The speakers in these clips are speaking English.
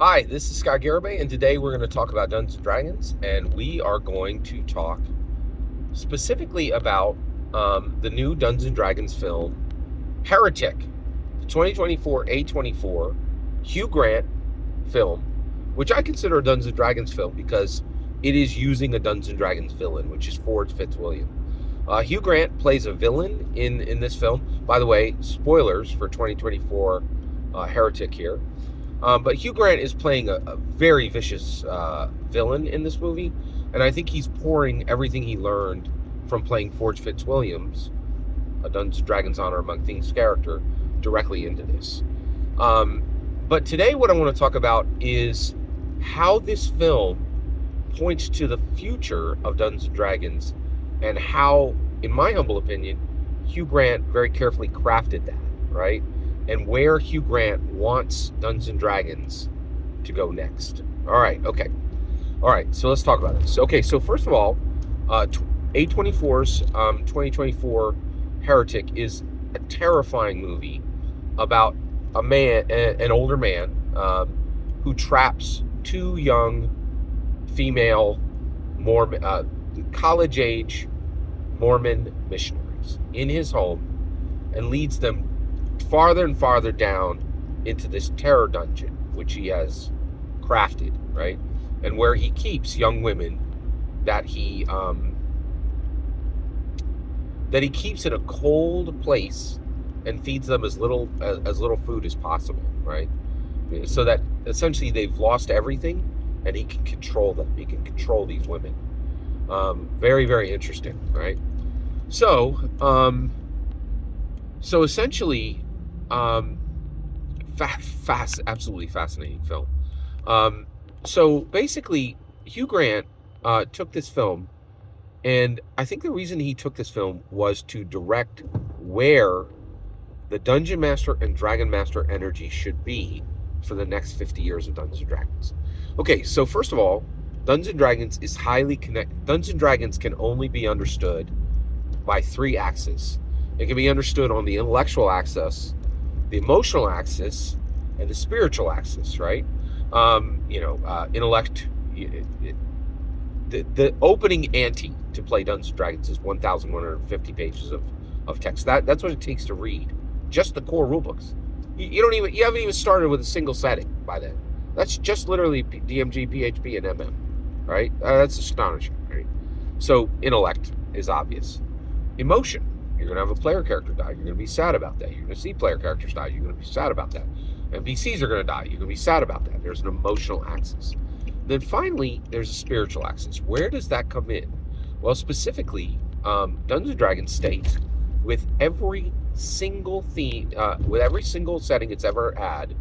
Hi, this is Scott Garibay, and today we're going to talk about Dungeons and Dragons, and we are going to talk specifically about the new Dungeons and Dragons film, Heretic, the 2024 A24 Hugh Grant film, which I consider a Dungeons and Dragons film because it is using a Dungeons and Dragons villain, which is Forge Fitzwilliam. Hugh Grant plays a villain in this film. By the way, spoilers for 2024 Heretic here. But Hugh Grant is playing a very vicious villain in this movie, and I think he's pouring everything he learned from playing Forge Fitzwilliams, a Dungeons and Dragons Honor Among Thieves character, directly into this. But today, what I want to talk about is how this film points to the future of Dungeons and Dragons, and how, in my humble opinion, Hugh Grant very carefully crafted that, right? And where Hugh Grant wants Dungeons and Dragons to go next. All right, okay. All right, so let's talk about this. Okay, so first of all, A24's 2024 Heretic is a terrifying movie about a man, an older man, who traps two young female Mormon, college-age Mormon missionaries in his home and leads them farther and farther down into this terror dungeon, which he has crafted, right? And where he keeps young women that he keeps in a cold place and feeds them as little food as possible, right? So that essentially they've lost everything, and he can control them. He can control these women. Very, very interesting, right? So essentially, absolutely fascinating film. So basically, Hugh Grant took this film, and I think the reason he took this film was to direct where the Dungeon Master and Dragon Master energy should be for the next 50 years of Dungeons and Dragons. Okay, so first of all, Dungeons and Dragons is highly connected. Dungeons and Dragons can only be understood by three axes. It can be understood on the intellectual axis, the emotional axis, and the spiritual axis, right? Intellect. The opening ante to play Dungeons and Dragons is 1,150 pages of text. That's what it takes to read just the core rulebooks. You haven't even started with a single setting by then. That's just literally DMG, PHP, and MM, right? That's astonishing, right? So intellect is obvious. Emotion. You're going to have a player character die. You're going to be sad about that. You're going to see player characters die. You're going to be sad about that. NPCs are going to die. You're going to be sad about that. There's an emotional axis. Then finally, there's a spiritual axis. Where does that come in? Well, specifically, Dungeons & Dragons states with every single theme, with every single setting it's ever had,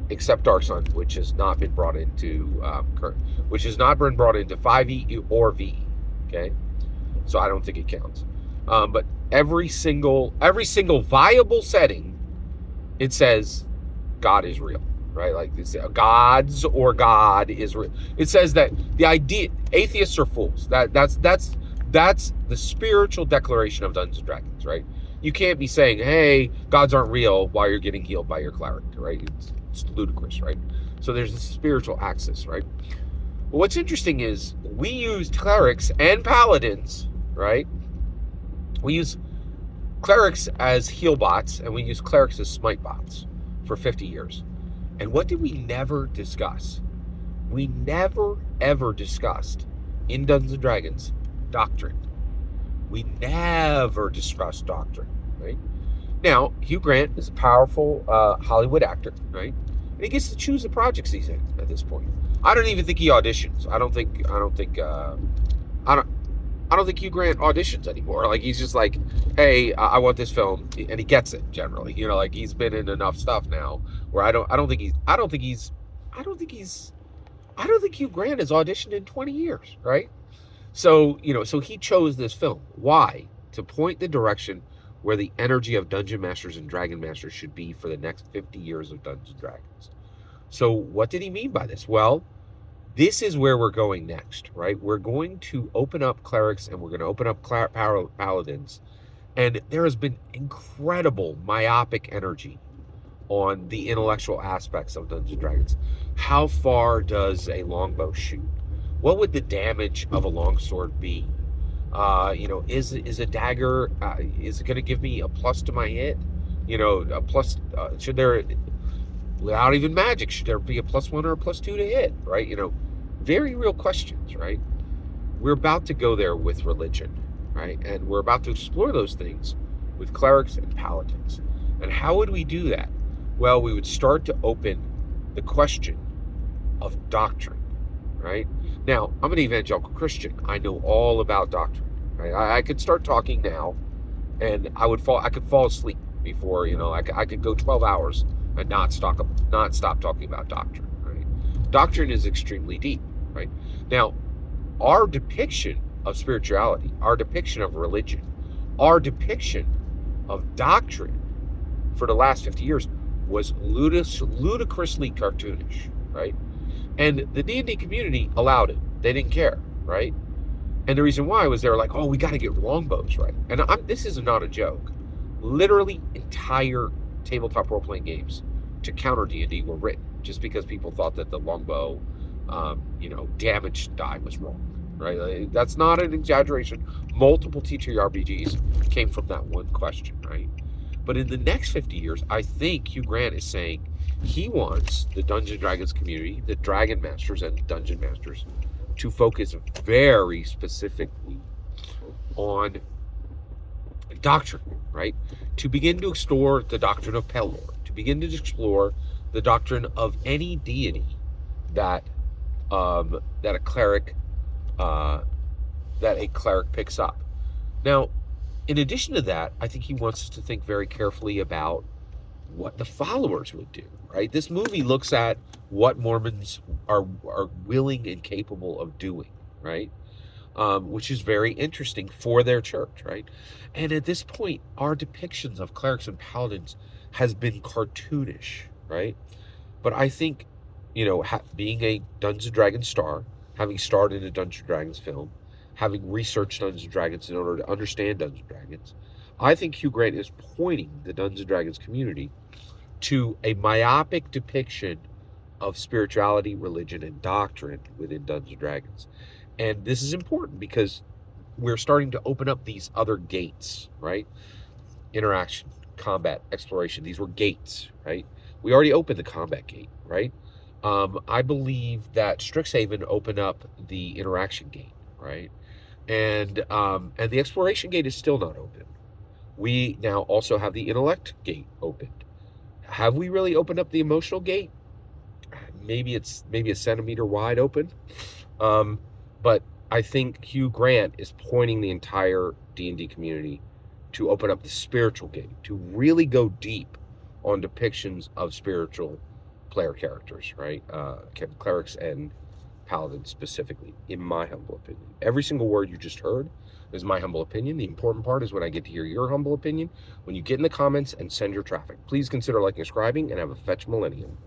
except Dark Sun, which has not been brought into 5e or VE. Okay. So I don't think it counts. But every single viable setting, it says God is real, right? Like this, gods or God is real. It says that the idea atheists are fools. That's the spiritual declaration of Dungeons and Dragons, right? You can't be saying, "Hey, gods aren't real" while you're getting healed by your cleric, right? It's ludicrous, right? So there's a spiritual axis, right? Well, what's interesting is we used clerics and paladins, right? We use clerics as heal bots, and we use clerics as smite bots for 50 years. And what did we never discuss? We never, ever discussed in Dungeons & Dragons Doctrine. We never discussed Doctrine, right? Now, Hugh Grant is a powerful Hollywood actor, right? And he gets to choose the projects he's in at this point. I don't even think he auditions. I don't think Hugh Grant auditions anymore. Like, he's just like, hey, I want this film, and he gets it generally. Like, he's been in enough stuff now where I don't think Hugh Grant has auditioned in 20 years, right? So he chose this film. Why? To point the direction where the energy of Dungeon Masters and Dragon Masters should be for the next 50 years of Dungeons and Dragons. So what did he mean by this? Well, this is where we're going next, right? We're going to open up clerics, and we're going to open up paladins. And there has been incredible myopic energy on the intellectual aspects of Dungeons and Dragons. How far does a longbow shoot? What would the damage of a longsword be? Is a dagger, is it going to give me a plus to my hit? A plus, should there, without even magic, should there be a +1 or a +2 to hit, right? Very real questions, right? We're about to go there with religion, right? And we're about to explore those things with clerics and paladins. And how would we do that? Well, we would start to open the question of doctrine, right? Now, I'm an evangelical Christian. I know all about doctrine, right? I could start talking now, and I could fall asleep before, I could go 12 hours and not stop talking about doctrine, right? Doctrine is extremely deep, right? Now, our depiction of spirituality, our depiction of religion, our depiction of doctrine for the last 50 years was ludicrously cartoonish, right? And the D&D community allowed it. They didn't care, right? And the reason why was they were like, oh, we got to get longbows right. And this is not a joke. Literally entire tabletop role-playing games to counter D&D were written just because people thought that the longbow, damage die was wrong, right? That's not an exaggeration. Multiple TTRPGs came from that one question, right? But in the next 50 years, I think Hugh Grant is saying he wants the Dungeons & Dragons community, the Dragon Masters and Dungeon Masters, to focus very specifically on doctrine, right? To begin to explore the doctrine of Pelor, to begin to explore the doctrine of any deity that a cleric picks up. Now, in addition to that, I think he wants us to think very carefully about what the followers would do, right? This movie looks at what Mormons are willing and capable of doing, right? Which is very interesting for their church, right? And at this point, our depictions of clerics and paladins has been cartoonish, right? But I think, being a Dungeons & Dragons star, having starred in a Dungeons & Dragons film, having researched Dungeons & Dragons in order to understand Dungeons & Dragons, I think Hugh Grant is pointing the Dungeons & Dragons community to a myopic depiction of spirituality, religion, and doctrine within Dungeons & Dragons. And this is important because we're starting to open up these other gates, right? Interaction, combat, exploration. These were gates, right? We already opened the combat gate, right? I believe that Strixhaven opened up the interaction gate, right? And the exploration gate is still not open. We now also have the intellect gate opened. Have we really opened up the emotional gate? Maybe it's a centimeter wide open. But I think Hugh Grant is pointing the entire D&D community to open up the spiritual gate, to really go deep on depictions of spiritual player characters, right? Clerics and paladins specifically, in my humble opinion. Every single word you just heard is my humble opinion. The important part is when I get to hear your humble opinion, when you get in the comments and send your traffic. Please consider liking and subscribing, and have a fetch millennium.